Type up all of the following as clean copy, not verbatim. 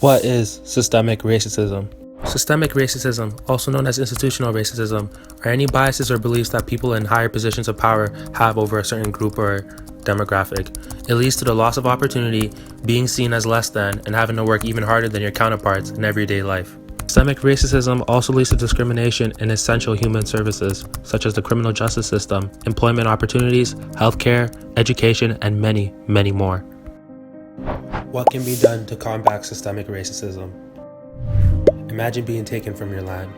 What is systemic racism? Systemic racism, also known as institutional racism, are any biases or beliefs that people in higher positions of power have over a certain group or demographic. It leads to the loss of opportunity, being seen as less than, and having to work even harder than your counterparts in everyday life. Systemic racism also leads to discrimination in essential human services, such as the criminal justice system, employment opportunities, healthcare, education, and many, many more. What can be done to combat systemic racism? Imagine being taken from your land.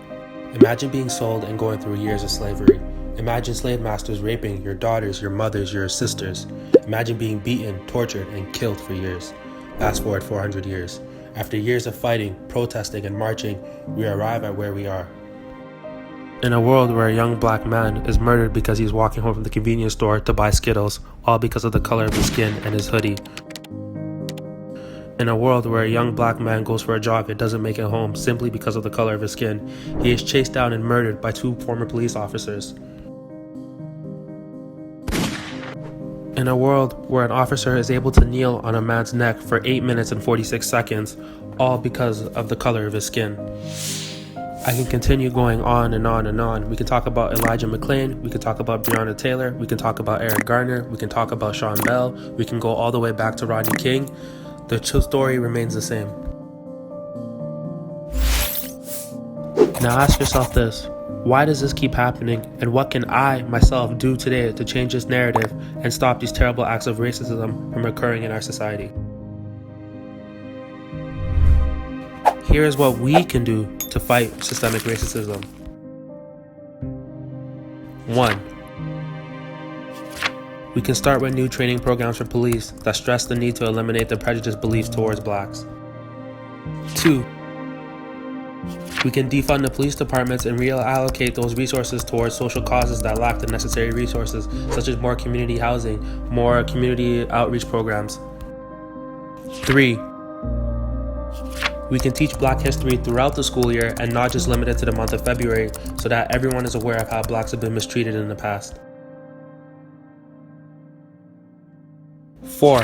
Imagine being sold and going through years of slavery. Imagine slave masters raping your daughters, your mothers, your sisters. Imagine being beaten, tortured, and killed for years. Fast forward 400 years. After years of fighting, protesting, and marching, we arrive at where we are. In a world where a young black man is murdered because he's walking home from the convenience store to buy Skittles, all because of the color of his skin and his hoodie. In a world where a young black man goes for a jog and doesn't make it home simply because of the color of his skin, he is chased down and murdered by 2 former police officers. In a world where an officer is able to kneel on a man's neck for 8 minutes and 46 seconds, all because of the color of his skin. I can continue going on and on and on. We can talk about Elijah McClain, we can talk about Breonna Taylor, we can talk about Eric Garner, we can talk about Sean Bell, we can go all the way back to Rodney King. The story remains the same. Now ask yourself this: why does this keep happening, and what can I, myself, do today to change this narrative and stop these terrible acts of racism from occurring in our society? Here is what we can do to fight systemic racism. 1. We can start with new training programs for police that stress the need to eliminate the prejudiced beliefs towards blacks. 2. We can defund the police departments and reallocate those resources towards social causes that lack the necessary resources, such as more community housing, more community outreach programs. 3. We can teach Black history throughout the school year and not just limit it to the month of February, so that everyone is aware of how blacks have been mistreated in the past. 4.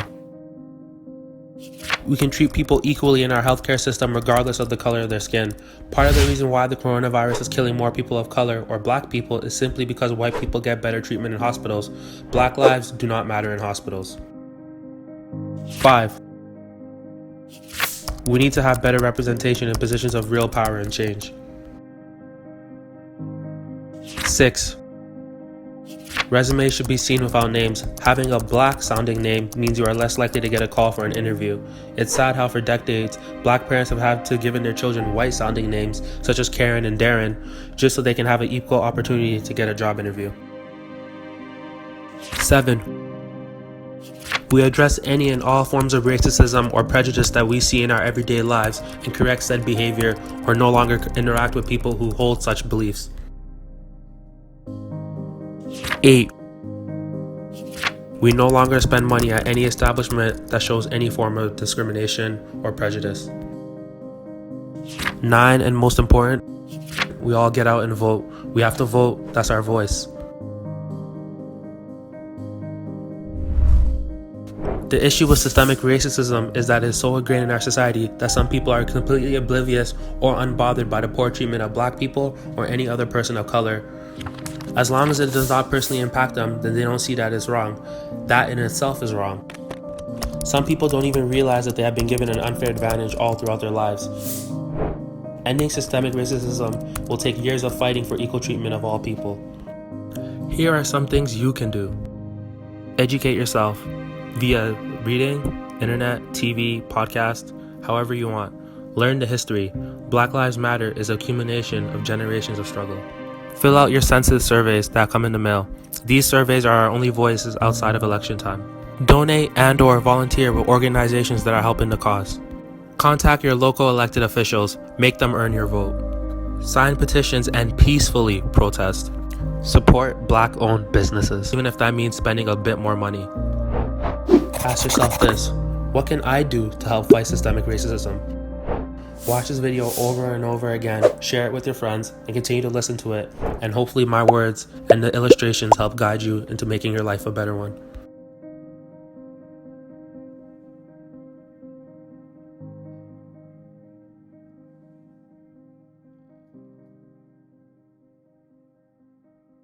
We can treat people equally in our healthcare system regardless of the color of their skin. Part of the reason why the coronavirus is killing more people of color or black people is simply because white people get better treatment in hospitals. Black lives do not matter in hospitals. 5. We need to have better representation in positions of real power and change. 6. Resumes should be seen without names. Having a black-sounding name means you are less likely to get a call for an interview. It's sad how for decades, black parents have had to give their children white-sounding names, such as Karen and Darren, just so they can have an equal opportunity to get a job interview. 7. We address any and all forms of racism or prejudice that we see in our everyday lives and correct said behavior, or no longer interact with people who hold such beliefs. 8. We no longer spend money at any establishment that shows any form of discrimination or prejudice. 9, and most important, we all get out and vote. We have to vote, that's our voice. The issue with systemic racism is that it is so ingrained in our society that some people are completely oblivious or unbothered by the poor treatment of black people or any other person of color. As long as it does not personally impact them, then they don't see that as wrong. That in itself is wrong. Some people don't even realize that they have been given an unfair advantage all throughout their lives. Ending systemic racism will take years of fighting for equal treatment of all people. Here are some things you can do. Educate yourself via reading, internet, TV, podcast, however you want. Learn the history. Black Lives Matter is a accumulation of generations of struggle. Fill out your census surveys that come in the mail. These surveys are our only voices outside of election time. Donate and/or volunteer with organizations that are helping the cause. Contact your local elected officials. Make them earn your vote. Sign petitions and peacefully protest. Support black-owned businesses, even if that means spending a bit more money. Ask yourself this: what can I do to help fight systemic racism? Watch this video over and over again, share it with your friends, and continue to listen to it, and hopefully my words and the illustrations help guide you into making your life a better one.